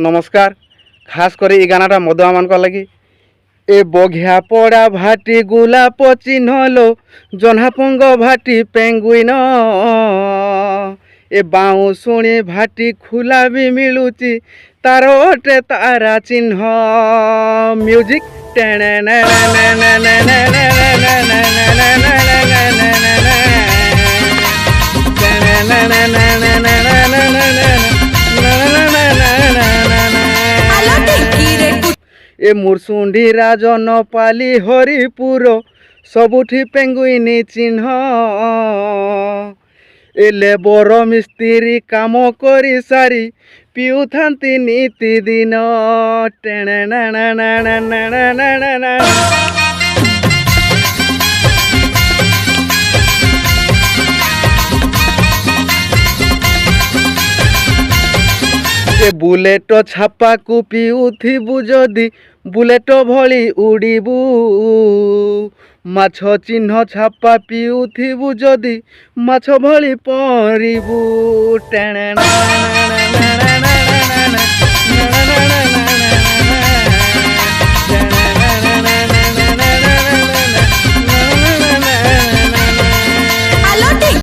नमस्कार। खास कर ये गानाटा मधुआ मान लगी ए बघिया पड़ा भाटी गुलाप चिन्ह लो जह्ना पंग भाटी पेंगुइन ए बाउंसुणी भाटी खुला भी मिलुची तार ओटे तारा चिन्ह म्यूजिक ए मुरसुंडी राजन पाली हरिपुर सबुठी पेंगुइनी चिन्ह ए लेबर मिस्त्री काम करी सारी पिउथांती नीति दिन ए बुलेट छापा को पिउथिबु जदि बुलेट भली उड़ीबू माछ चिन्ह छापा पिउथिबु जदि माछ भली पहरिबू।